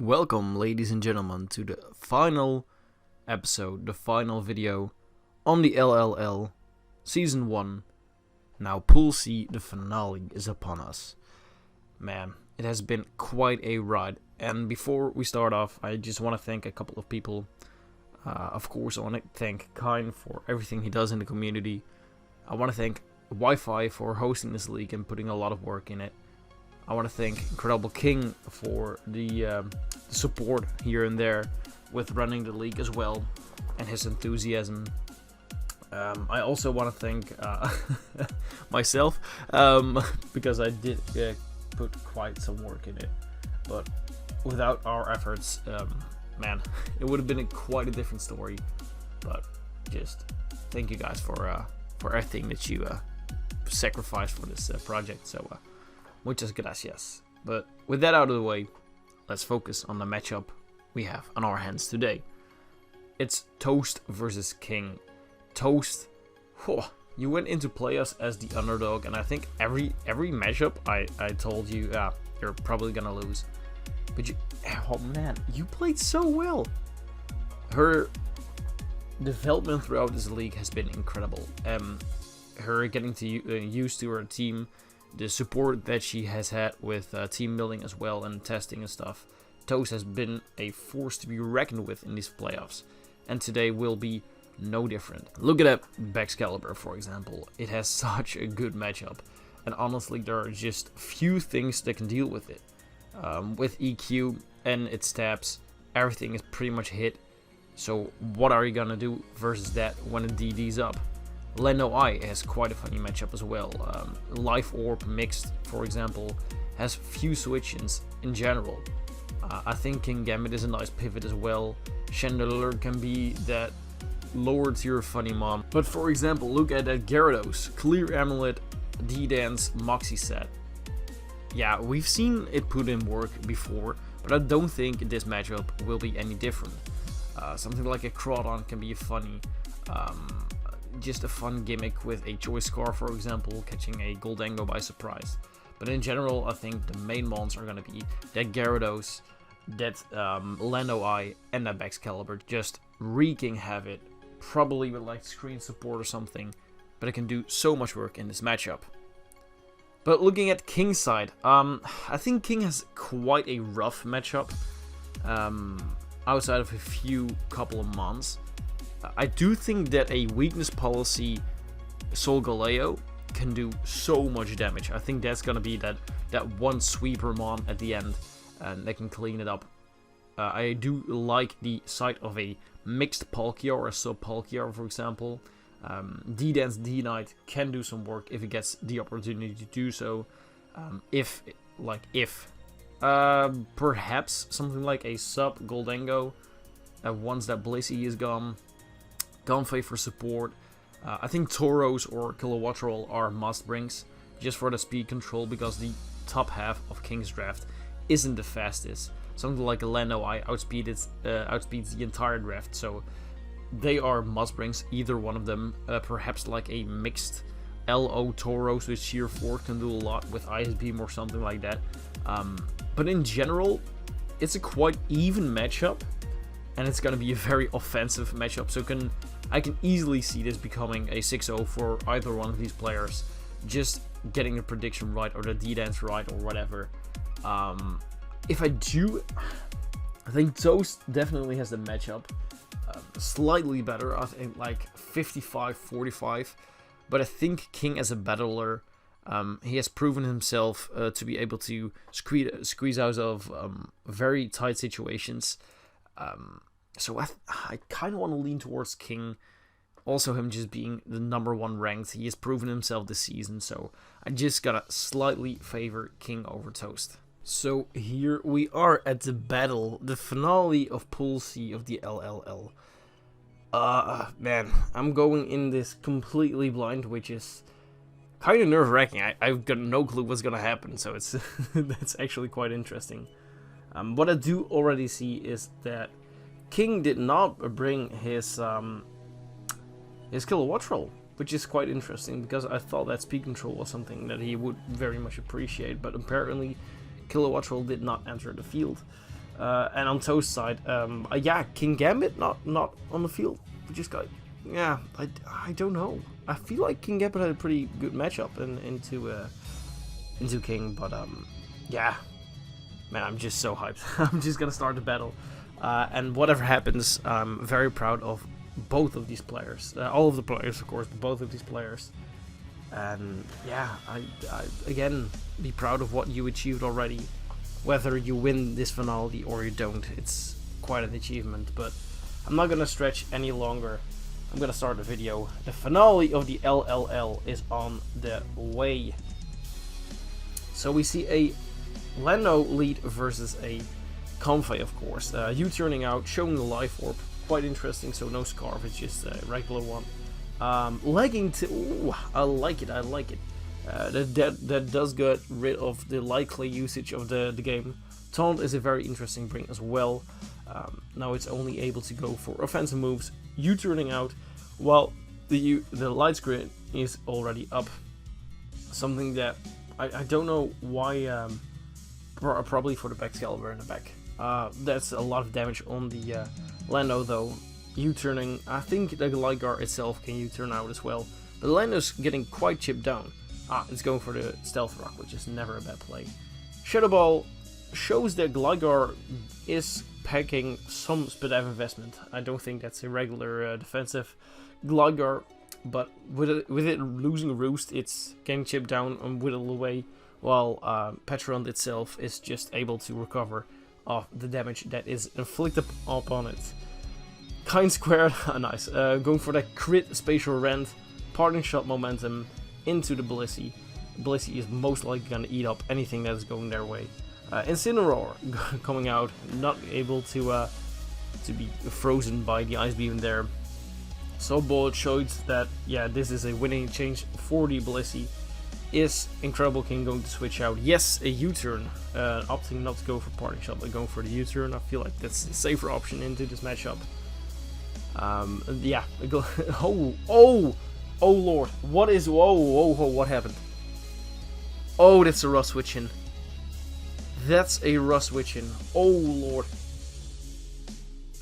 Welcome, ladies and gentlemen, to the final episode, the final video on the LLL Season 1. Now, Pool C, the finale, is upon us. Man, it has been quite a ride. And before we start off, I just want to thank a couple of people. Of course, I want to thank Kine for everything he does in the community. I want to thank Wi-Fi for hosting this league and putting a lot of work in it. I want to thank Incredible King for the support here and there with running the league as well, and his enthusiasm. I also want to thank myself, because I did put quite some work in it. But without our efforts, man, it would have been quite a different story. But just thank you guys for everything that you sacrificed for this project. So muchas gracias. But with that out of the way, let's focus on the matchup we have on our hands today. It's Toast versus King. Toast, you went into playoffs as the underdog, and I think every matchup I told you, you're probably gonna lose. But oh man, you played so well. Her development throughout this league has been incredible. Her getting to used to her team, the support that she has had with team building as well and testing and stuff. Toast has been a force to be reckoned with in these playoffs, and today will be no different. Look at that Excalibur, for example. It has such a good matchup, and honestly there are just few things that can deal with it. With EQ and its stabs, everything is pretty much hit. So what are you gonna do versus that when the DD's up? Leno I has quite a funny matchup as well. Life Orb Mixed, for example, has few switch-ins in general. I think King Gambit is a nice pivot as well. Chandelier can be that lower tier funny mom. But for example, look at that Gyarados, Clear Amulet, D-Dance, Moxie set. Yeah, we've seen it put in work before, but I don't think this matchup will be any different. Something like a Crawdon can be funny. Just a fun gimmick with a Choice Scar, for example, catching a Goldango by surprise. But in general, I think the main mons are going to be that Gyarados, that Leno I, and that Excalibur, just wreaking havoc, probably with like screen support or something, but it can do so much work in this matchup. But looking at King's side, I think King has quite a rough matchup, outside of a couple of months. I do think that a weakness policy Solgaleo can do so much damage. I think that's gonna be that one sweeper mon at the end, and they can clean it up. I do like the sight of a mixed Palkia or a sub Palkia, for example. D-Dance D-Knight can do some work if it gets the opportunity to do so. Perhaps something like a sub Goldango, once that Blissey is gone. Gunfei for support. I think Tauros or Kilowattrel are must-brings, just for the speed control, because the top half of King's draft isn't the fastest. Something like a Leno I outspeeds the entire draft, so they are must-brings, either one of them. Perhaps like a mixed LO Tauros with Sheer Force can do a lot with Ice Beam or something like that. But in general, it's a quite even matchup, and it's going to be a very offensive matchup, so I can easily see this becoming a 6-0 for either one of these players, just getting the prediction right or the D-Dance right or whatever. If I do, I think Toast definitely has the matchup slightly better, I think like 55-45, but I think King as a battler, he has proven himself to be able to squeeze out of very tight situations. So I kind of want to lean towards King. Also, him just being the #1 ranked, he has proven himself this season, so I just gotta slightly favor King over Toast. So here we are at the battle, the finale of Pool C of the LLL. Man, I'm going in this completely blind, which is kind of nerve-wracking. I've got no clue what's gonna happen, so it's that's actually quite interesting. What I do already see is that King did not bring his Kilowattrel, which is quite interesting, because I thought that speed control was something that he would very much appreciate, but apparently Kilowattrel did not enter the field. And on Toast's side, yeah, King Gambit not on the field. We just got, yeah, I don't know. I feel like King Gambit had a pretty good matchup into King, but yeah, man, I'm just so hyped. I'm just gonna start the battle, and whatever happens, I'm very proud of both of these players, all of the players, of course, but both of these players. And yeah, I again be proud of what you achieved already. Whether you win this finale or you don't, it's quite an achievement. But I'm not gonna stretch any longer. I'm gonna start the video. The finale of the LLL is on the way. So we see a Leno lead versus a Convey, of course. U-turning out, showing the life orb. Quite interesting. So no scarf, it's just a regular one. Legging to, ooh, I like it. That does get rid of the likely usage of the game. Taunt is a very interesting bring as well. Now it's only able to go for offensive moves. U-turning out, while the light screen is already up. Something that I don't know why. Probably for the Excalibur in the back. That's a lot of damage on the Lando though. U-turning, I think the Gligar itself can U-turn out as well. But Lando's getting quite chipped down. It's going for the Stealth Rock, which is never a bad play. Shadow Ball shows that Gligar is packing some speed of investment. I don't think that's a regular defensive Gligar, but with it losing Roost, it's getting chipped down and whittled away, while Petron itself is just able to recover off the damage that is inflicted upon it. Kind squared, nice. Going for that crit spatial rend, parting shot momentum into the Blissey. Blissey is most likely gonna eat up anything that is going their way. Incineroar coming out, not able to be frozen by the Ice Beam there. So Bullet showed that, yeah, this is a winning change for the Blissey. Is Incredible King going to switch out? Yes, a U-turn, opting not to go for parting shot, but going for the U-turn. I feel like that's a safer option into this matchup. Yeah. Oh Lord, what is? Whoa, what happened? Oh, that's a Russ switching. That's a Russ switching. Oh Lord.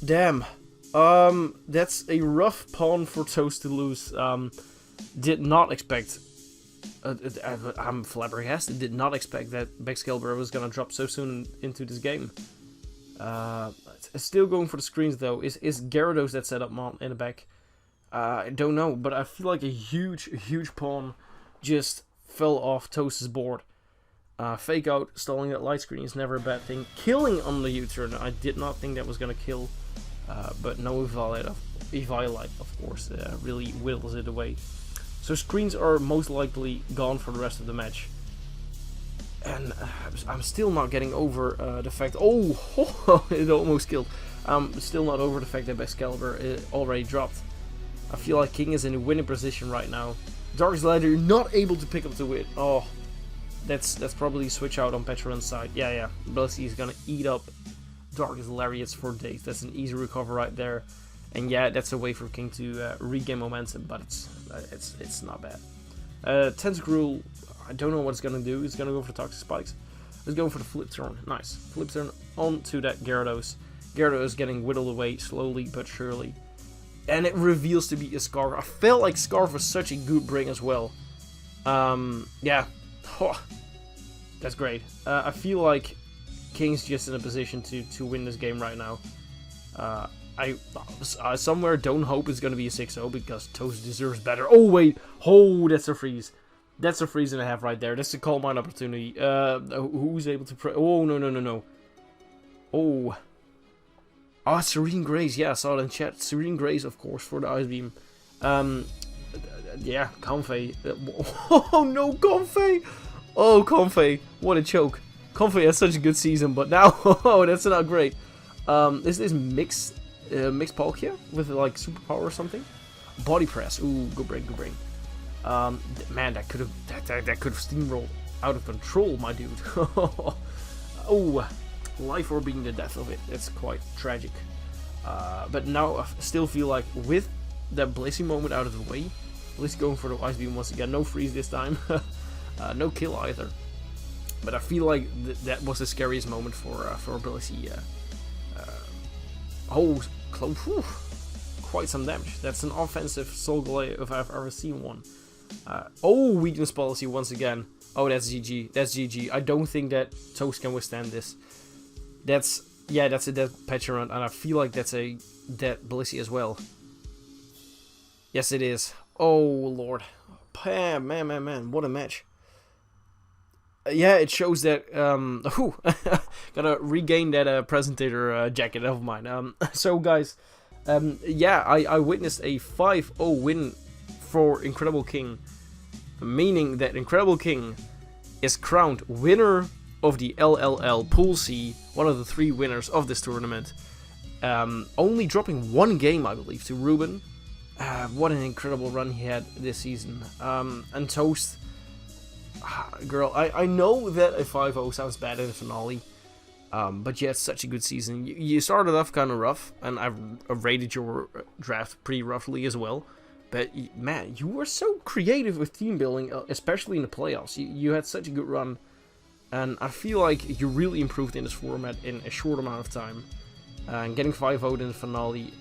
Damn. That's a rough pawn for Toast to lose. Did not expect. I'm flabbergasted. Did not expect that Excalibur was gonna drop so soon into this game. Still going for the screens though. Is Gyarados that set up Mont in the back? I don't know, but I feel like a huge pawn just fell off Toast's board. Fake out, stalling that light screen is never a bad thing. Killing on the U-turn, I did not think that was gonna kill, but no Eviolite, of course, really whittles it away. So screens are most likely gone for the rest of the match. And I'm still not getting over the fact... Oh, it almost killed. I'm still not over the fact that Excalibur already dropped. I feel like King is in a winning position right now. Darkest Ladder not able to pick up the win. Oh, that's probably switch out on Petron's side. Yeah. Blissey is gonna eat up Darkest Lariats for days. That's an easy recover right there. And yeah, that's a way for King to regain momentum, but it's not bad. Tentacruel, I don't know what it's gonna do. It's gonna go for the Toxic Spikes. It's going for the Flip Turn. Nice. Flip Turn onto that Gyarados. Gyarados getting whittled away slowly but surely. And it reveals to be a Scarf. I felt like Scarf was such a good bring as well. Yeah. Oh, that's great. I feel like King's just in a position to win this game right now. I somewhere don't hope it's going to be a 6-0 because Toast deserves better. Oh, wait. Oh, that's a freeze. That's a freeze and a half right there. That's a Calm Mind opportunity. Who's able to... Oh, no. Oh. Ah, Serene Grace. Yeah, I saw it in chat. Serene Grace, of course, for the Ice Beam. Yeah, Convey. Oh, no, Convey. Oh, Convey. What a choke. Convey has such a good season, but now... Oh, that's not great. Is this mixed Palkia with, like, superpower or something? Body Press. Ooh, good brain. Man, that could have steamrolled out of control, my dude. Oh, Life Orb being the death of it. That's quite tragic. But now I still feel like with that Blissey moment out of the way, Blissey going for the Ice Beam once again. No freeze this time. No kill either. But I feel like that was the scariest moment for Blissey Oh, close. Whew, quite some damage. That's an offensive Soul Glaive if I've ever seen one. Oh, weakness policy once again. Oh, that's GG. That's GG. I don't think that Toast can withstand this. That's a dead Petulant, and I feel like that's a dead Blissey as well. Yes, it is. Oh, Lord. Man, what a match. Yeah, it shows that, gotta regain that presentator jacket of mine. So guys, yeah, I witnessed a 5-0 win for Incredible King, meaning that Incredible King is crowned winner of the LLL Pool C, one of the 3 winners of this tournament, only dropping 1 game, I believe, to Ruben. What an incredible run he had this season. And Toast, girl, I know that a 5-0 sounds bad in the finale, but you had such a good season. You started off kind of rough, and I've rated your draft pretty roughly as well. But man, you were so creative with team building, especially in the playoffs. You had such a good run, and I feel like you really improved in this format in a short amount of time. And getting 5-0 in the finale,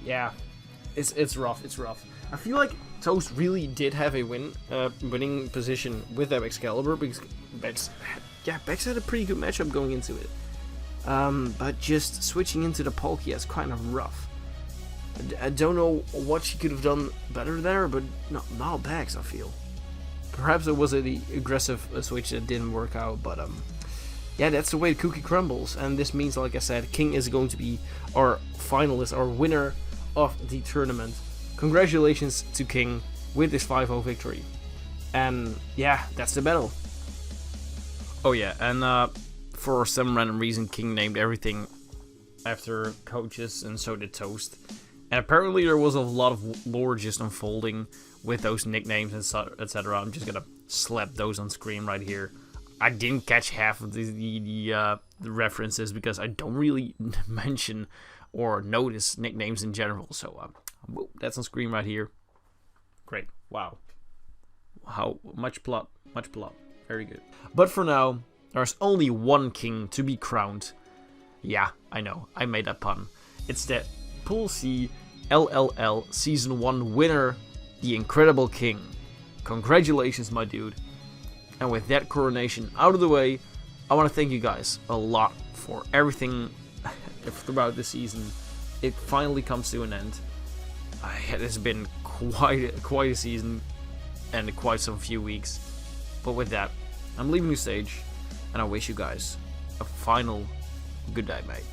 yeah, it's rough. It's rough. I feel like Toast really did have a winning position with that Excalibur, because Bex had a pretty good matchup going into it. But just switching into the Palkia is kind of rough. I don't know what she could have done better there, but not Bex, I feel. Perhaps it was the aggressive switch that didn't work out, but yeah, that's the way the cookie crumbles. And this means, like I said, King is going to be our finalist, our winner of the tournament. Congratulations to King with this 5-0 victory. And yeah, that's the battle. Oh yeah, and for some random reason, King named everything after coaches, and so did Toast. And apparently there was a lot of lore just unfolding with those nicknames, etc. I'm just gonna slap those on screen right here. I didn't catch half of the references because I don't really mention or notice nicknames in general. So that's on screen right here. Great. Wow. How much plot. Very good. But for now, there's only one king to be crowned. Yeah, I know. I made that pun. It's the Pool C LLL Season 1 winner, the Incredible King. Congratulations, my dude. And with that coronation out of the way, I want to thank you guys a lot for everything throughout the season. It finally comes to an end. It has been quite a season and quite some few weeks. But with that, I'm leaving the stage, and I wish you guys a final good day, mate.